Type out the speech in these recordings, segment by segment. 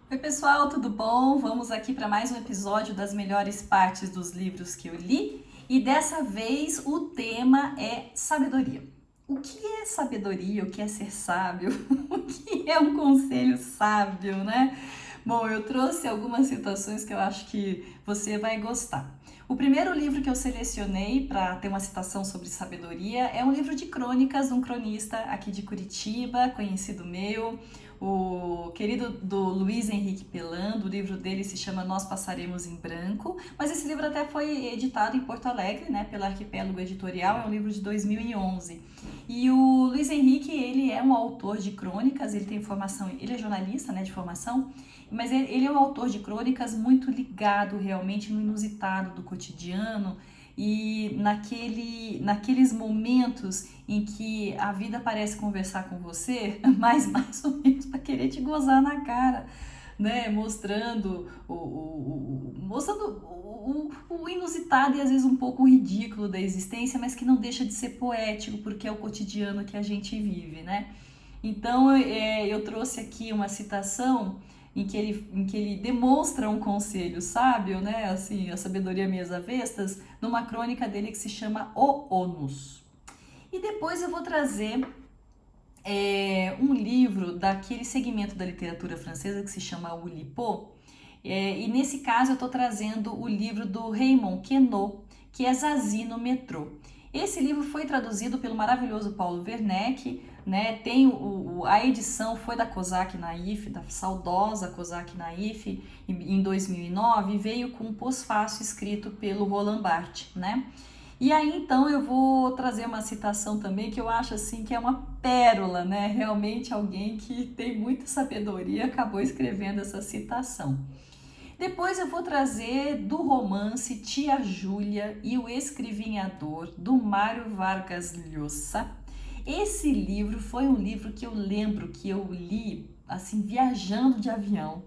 Oi, pessoal, tudo bom? Vamos aqui para mais um episódio das melhores partes dos livros que eu li e dessa vez o tema é sabedoria. O que é sabedoria? O que é ser sábio? O que é um conselho sábio, né? Bom, eu trouxe algumas citações que eu acho que você vai gostar. O primeiro livro que eu selecionei para ter uma citação sobre sabedoria é um livro de crônicas de um cronista aqui de Curitiba, conhecido meu, o querido do Luiz Henrique Pelando. O livro dele se chama Nós Passaremos em Branco, mas esse livro até foi editado em Porto Alegre, né, pela Arquipélago Editorial, é um livro de 2011. E o Luiz Henrique, ele é um autor de crônicas, ele tem formação, ele é jornalista, né, de formação, mas ele é um autor de crônicas muito ligado realmente no inusitado do cotidiano e naqueles momentos em que a vida parece conversar com você, mas mais ou menos para querer te gozar na cara, né? Mostrando o inusitado e às vezes um pouco ridículo da existência, mas que não deixa de ser poético, porque é o cotidiano que a gente vive, né? Então eu trouxe aqui uma citação em que ele demonstra um conselho sábio, né? Assim, a sabedoria minhas avestas, numa crônica dele que se chama O Onus. E depois eu vou trazer um livro daquele segmento da literatura francesa que se chama O Oulipo. E nesse caso eu estou trazendo o livro do Raymond Queneau, que é Zazie no Metrô. Esse livro foi traduzido pelo maravilhoso Paulo Werneck, né? A edição foi da Cosac Naif, da saudosa Cosac Naif, em 2009, e veio com um pós-fácil escrito pelo Roland Barthes, né? E aí então eu vou trazer uma citação também que eu acho assim que é uma pérola, né? Realmente alguém que tem muita sabedoria acabou escrevendo essa citação. Depois eu vou trazer do romance Tia Júlia e o Escrivinhador, do Mário Vargas Llosa. Esse livro foi um livro que eu lembro que eu li assim viajando de avião.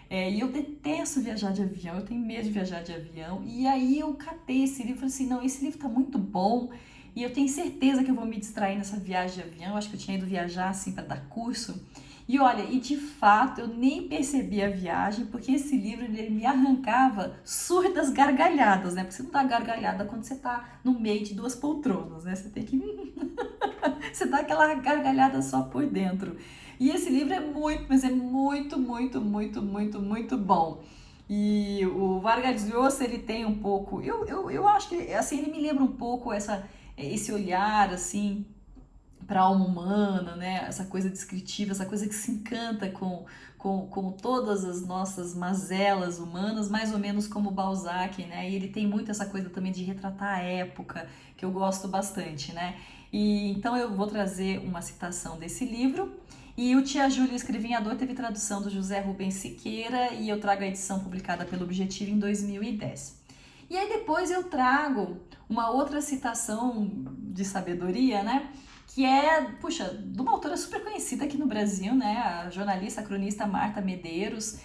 E eu detesto viajar de avião, eu tenho medo de viajar de avião. E aí eu catei esse livro e falei assim, não, esse livro tá muito bom e eu tenho certeza que eu vou me distrair nessa viagem de avião. Eu acho que eu tinha ido viajar assim para dar curso. E olha, e de fato eu nem percebi a viagem, porque esse livro ele me arrancava surdas gargalhadas, né? Porque você não dá gargalhada quando você tá no meio de duas poltronas, né? Você tem que você dá aquela gargalhada só por dentro. E esse livro é muito, mas é muito, muito, muito, muito, muito bom. E o Vargas Llosa, ele tem um pouco, eu acho que assim, ele me lembra um pouco esse olhar assim para a alma humana, né? Essa coisa descritiva, essa coisa que se encanta com todas as nossas mazelas humanas, mais ou menos como Balzac, né? E ele tem muito essa coisa também de retratar a época, que eu gosto bastante, né? E então eu vou trazer uma citação desse livro. E o Tia Júlia, o Escrivinhador, teve tradução do José Rubens Siqueira e eu trago a edição publicada pelo Objetivo em 2010. E aí depois eu trago uma outra citação de sabedoria, né? Que é, puxa, de uma autora super conhecida aqui no Brasil, né? A jornalista, a cronista Marta Medeiros,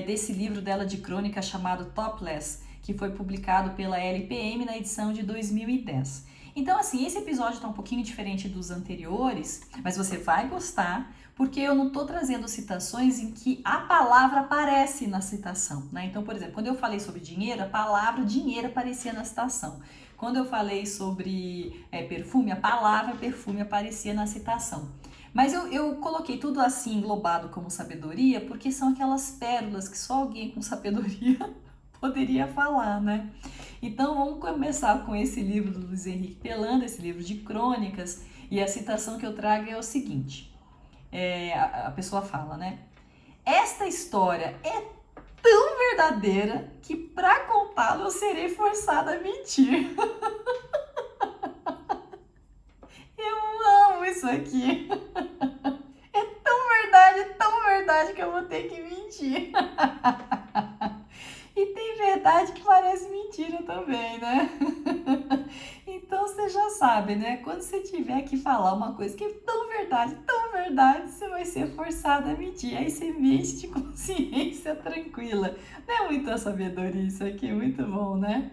desse livro dela de crônica chamado Topless, que foi publicado pela LPM na edição de 2010. Então, assim, esse episódio está um pouquinho diferente dos anteriores, mas você vai gostar, porque eu não estou trazendo citações em que a palavra aparece na citação, né? Então, por exemplo, quando eu falei sobre dinheiro, a palavra dinheiro aparecia na citação. Quando eu falei sobre perfume, a palavra perfume aparecia na citação. Mas eu coloquei tudo assim englobado como sabedoria, porque são aquelas pérolas que só alguém com sabedoria poderia falar, né? Então vamos começar com esse livro do Luiz Henrique Pelando, esse livro de crônicas, e a citação que eu trago é o seguinte: a pessoa fala, né? Esta história é tão verdadeira que para contá-la eu serei forçada a mentir. Eu amo isso aqui. É tão verdade que eu vou ter que mentir. E tem verdade que parece mentira também, né? Então você já sabe, né? Quando você tiver que falar uma coisa que é tão verdade, você vai ser forçado a mentir. Aí você mente de consciência tranquila. Não é muita sabedoria isso aqui, muito bom, né?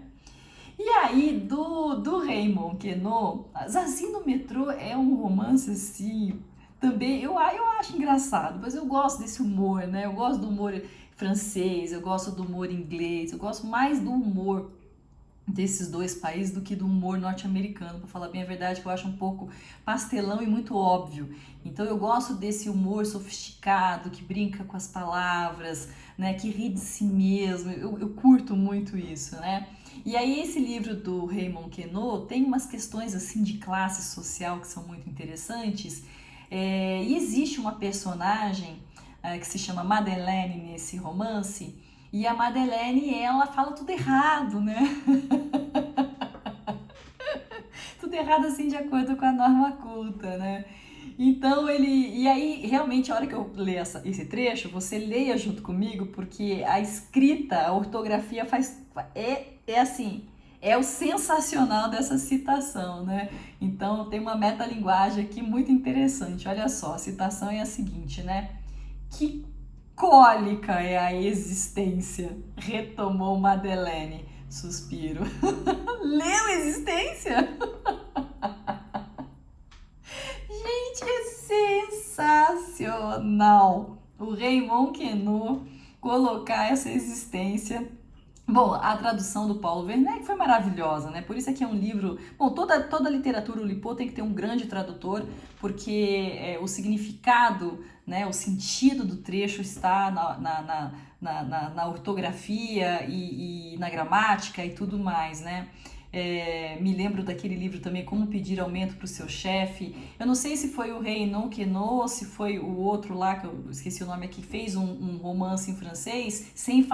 E aí, do Raymond Queneau, Zazie no Metrô é um romance assim também, eu acho engraçado, mas eu gosto desse humor, né? Eu gosto do humor francês, eu gosto do humor inglês, eu gosto mais do humor desses dois países do que do humor norte-americano, para falar bem a verdade, que eu acho um pouco pastelão e muito óbvio. Então eu gosto desse humor sofisticado, que brinca com as palavras, né, que ri de si mesmo, eu curto muito isso, né? E aí esse livro do Raymond Queneau tem umas questões assim de classe social que são muito interessantes, e existe uma personagem que se chama Madeleine nesse romance, e a Madeleine, ela fala tudo errado, né? Tudo errado assim de acordo com a norma culta, né? Então e aí realmente a hora que eu ler esse trecho, você leia junto comigo, porque a escrita, a ortografia é assim, é o sensacional dessa citação, né? Então tem uma metalinguagem aqui muito interessante. Olha só, a citação é a seguinte, né? Que cólica é a existência, retomou Madeleine. Suspiro. Leu existência? Gente, é sensacional o Raymond Queneau colocar essa existência. Bom, a tradução do Paulo Werneck foi maravilhosa, né? Por isso é que é um livro... Bom, toda literatura Oulipo tem que ter um grande tradutor, porque o significado, né, o sentido do trecho está na ortografia e na gramática e tudo mais, né? Me lembro daquele livro também, Como Pedir Aumento para o Seu Chefe. Eu não sei se foi o Raymond Queneau ou se foi o outro lá, que eu esqueci o nome aqui, que fez um romance em francês sem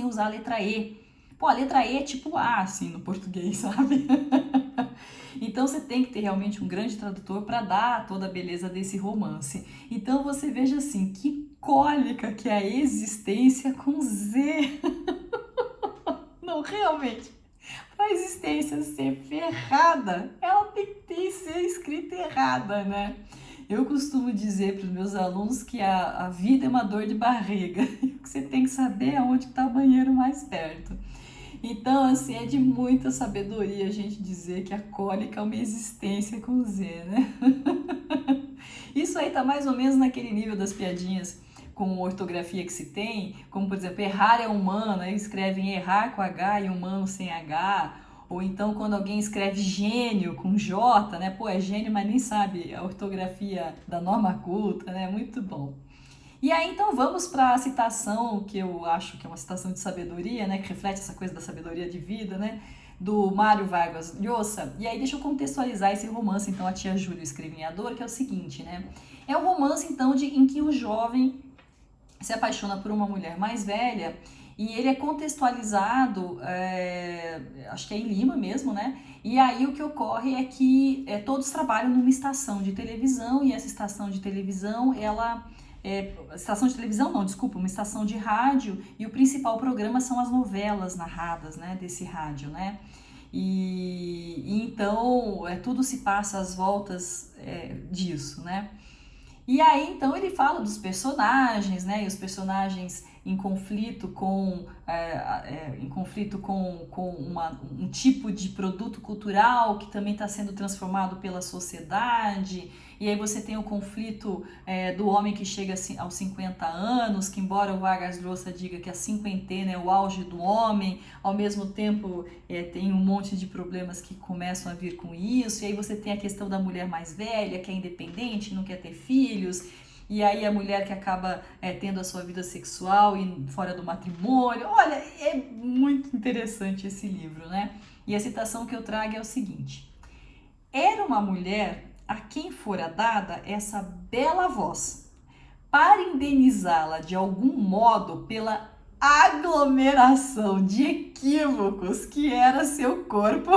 usar a letra E. Pô, a letra E é tipo A, assim, no português, sabe? Então você tem que ter realmente um grande tradutor para dar toda a beleza desse romance. Então você veja assim, que cólica que é a existência com Z. Não, realmente. Para a existência ser ferrada, ela tem que ser escrita errada, né? Eu costumo dizer para os meus alunos que a vida é uma dor de barriga, que você tem que saber aonde está o banheiro mais perto. Então, assim, é de muita sabedoria a gente dizer que a cólica é uma existência com Z, né? Isso aí tá mais ou menos naquele nível das piadinhas com ortografia que se tem, como por exemplo, errar é humano, aí escrevem errar com H e humano sem H, ou então quando alguém escreve gênio com J, né? Pô, é gênio, mas nem sabe a ortografia da norma culta, né? Muito bom. E aí então vamos para a citação, que eu acho que é uma citação de sabedoria, né? Que reflete essa coisa da sabedoria de vida, né? Do Mário Vargas Llosa. E aí deixa eu contextualizar esse romance, então, A Tia Júlia, o Escrevinhador, que é o seguinte, né? É um romance, então, em que o jovem se apaixona por uma mulher mais velha e ele é contextualizado, acho que é em Lima mesmo, né? E aí o que ocorre é que todos trabalham numa estação de televisão e essa estação de televisão, estação de televisão não, desculpa, uma estação de rádio e o principal programa são as novelas narradas, né, desse rádio, né? E então tudo se passa às voltas disso, né? E aí, então, ele fala dos personagens, né? E os personagens em conflito com um tipo de produto cultural que também está sendo transformado pela sociedade. E aí você tem o conflito do homem que chega aos 50 anos, que embora o Vargas Llosa diga que a cinquentena é o auge do homem, ao mesmo tempo tem um monte de problemas que começam a vir com isso. E aí você tem a questão da mulher mais velha, que é independente, não quer ter filhos. E aí a mulher que acaba tendo a sua vida sexual e fora do matrimônio. Olha, é muito interessante esse livro, né? E a citação que eu trago é o seguinte: era uma mulher a quem fora dada essa bela voz, para indenizá-la de algum modo pela aglomeração de equívocos que era seu corpo.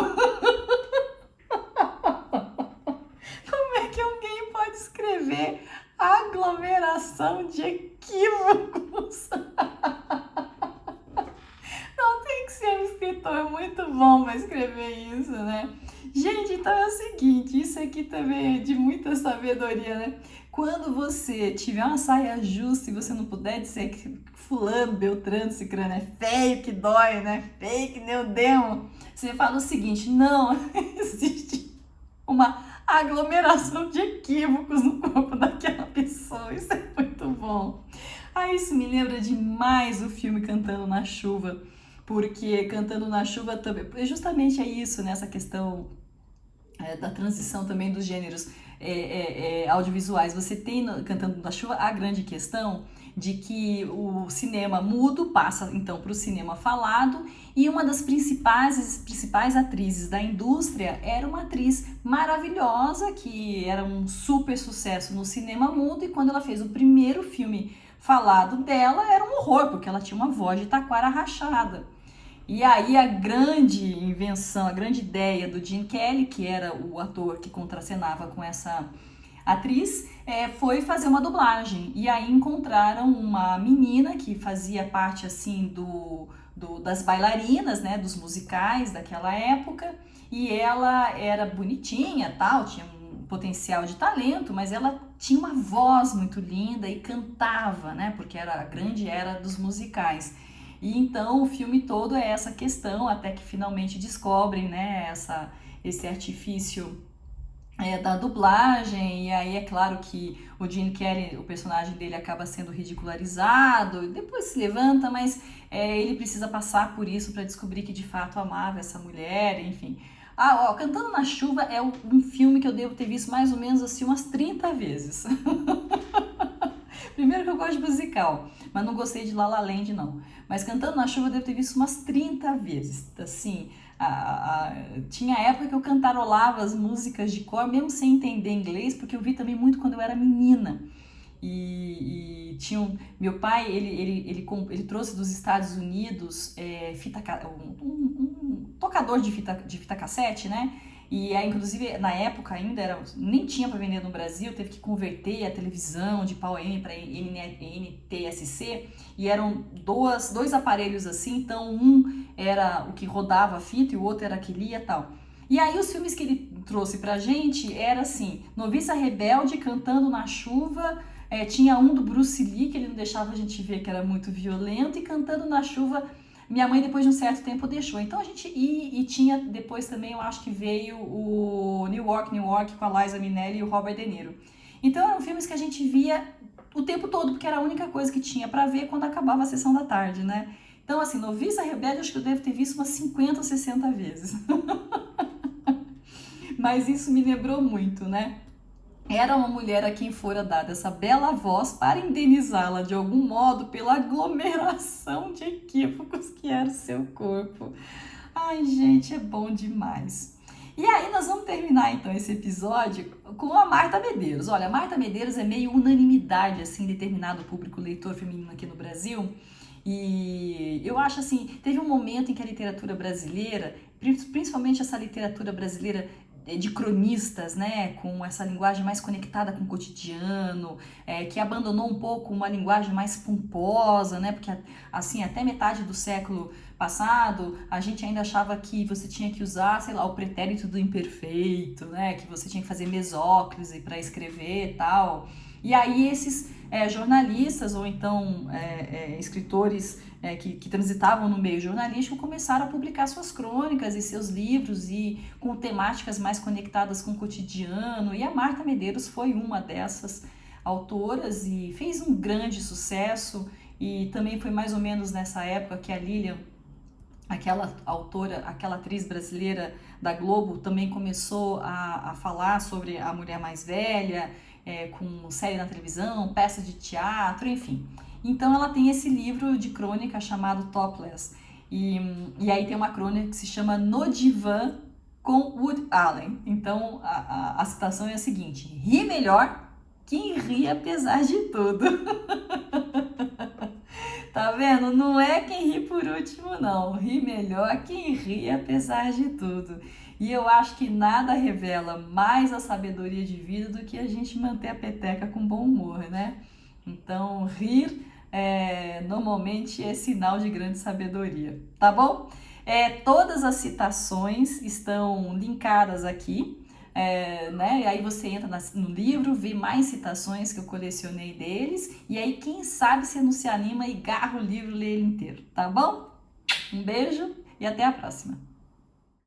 Como é que alguém pode escrever aglomeração de equívocos? Não tem que ser um escritor muito bom para escrever isso, né? Gente, então é o seguinte, isso aqui também é de muita sabedoria, né? Quando você tiver uma saia justa e você não puder dizer que fulano, beltrano, cicrano é feio que dói, né? Feio que nem o demo, você fala o seguinte: não existe uma aglomeração de equívocos no corpo daquela sou, isso é muito bom. Ah, isso me lembra demais o filme Cantando na Chuva, porque Cantando na Chuva também, justamente é isso, nessa questão da transição também dos gêneros audiovisuais. Você tem no Cantando na Chuva a grande questão de que o cinema mudo passa então para o cinema falado, e uma das principais atrizes da indústria era uma atriz maravilhosa que era um super sucesso no cinema mudo, e quando ela fez o primeiro filme falado dela era um horror, porque ela tinha uma voz de taquara rachada. E aí a grande invenção, a grande ideia do Gene Kelly, que era o ator que contracenava com essa atriz, foi fazer uma dublagem. E aí encontraram uma menina que fazia parte assim das bailarinas, né, dos musicais daquela época, e ela era bonitinha, tal, tinha um potencial de talento, mas ela tinha uma voz muito linda e cantava, né, porque era a grande era dos musicais. E então o filme todo é essa questão, até que finalmente descobrem, né, esse artifício da dublagem, e aí é claro que o Gene Kelly, o personagem dele, acaba sendo ridicularizado, e depois se levanta, mas ele precisa passar por isso para descobrir que de fato amava essa mulher, enfim. Cantando na Chuva é um filme que eu devo ter visto mais ou menos assim umas 30 vezes. Primeiro que eu gosto de musical, mas não gostei de La La Land, não. Mas Cantando na Chuva eu devo ter visto umas 30 vezes. Assim, tinha época que eu cantarolava as músicas de cor, mesmo sem entender inglês, porque eu vi também muito quando eu era menina. E meu pai, ele trouxe dos Estados Unidos um tocador de fita cassete, né? E aí, inclusive, na época ainda nem tinha para vender no Brasil, teve que converter a televisão de pau M para NTSC, e eram dois aparelhos assim, então um era o que rodava a fita e o outro era que lia e tal. E aí os filmes que ele trouxe pra gente era assim, Noviça Rebelde, Cantando na Chuva, tinha um do Bruce Lee, que ele não deixava a gente ver, que era muito violento, e Cantando na Chuva, minha mãe depois de um certo tempo deixou. Então a gente e tinha depois também, eu acho que veio o New York com a Liza Minnelli e o Robert De Niro. Então eram filmes que a gente via o tempo todo, porque era a única coisa que tinha pra ver quando acabava a sessão da tarde, né? Então assim, Noviça Rebelde, acho que eu devo ter visto umas 50 ou 60 vezes. Mas isso me lembrou muito, né? Era uma mulher a quem fora dada essa bela voz para indenizá-la de algum modo pela aglomeração de equívocos que era o seu corpo. Ai, gente, é bom demais. E aí nós vamos terminar então esse episódio com a Marta Medeiros. Olha, a Marta Medeiros é meio unanimidade assim, em determinado público leitor feminino aqui no Brasil. E eu acho assim, teve um momento em que a literatura brasileira, principalmente essa literatura brasileira de cronistas, né, com essa linguagem mais conectada com o cotidiano, que abandonou um pouco uma linguagem mais pomposa, né, porque assim, até metade do século passado, a gente ainda achava que você tinha que usar, sei lá, o pretérito do imperfeito, né, que você tinha que fazer mesóclise para escrever e tal. E aí esses jornalistas ou então escritores que transitavam no meio jornalístico começaram a publicar suas crônicas e seus livros e com temáticas mais conectadas com o cotidiano, e a Marta Medeiros foi uma dessas autoras e fez um grande sucesso. E também foi mais ou menos nessa época que a Lilian, aquela autora, aquela atriz brasileira da Globo, também começou a falar sobre a mulher mais velha, com série na televisão, peça de teatro, enfim. Então ela tem esse livro de crônica chamado Topless. E aí tem uma crônica que se chama No Divã com Woody Allen. Então a citação é a seguinte: ri melhor quem ri apesar de tudo. Tá vendo? Não é quem ri por último, não. Ri melhor quem ri apesar de tudo. E eu acho que nada revela mais a sabedoria de vida do que a gente manter a peteca com bom humor, né? Então, rir normalmente é sinal de grande sabedoria, tá bom? Todas as citações estão linkadas aqui. Né? E aí você entra no livro, vê mais citações que eu colecionei deles, e aí quem sabe você não se anima e garra o livro e lê ele inteiro, tá bom? Um beijo e até a próxima!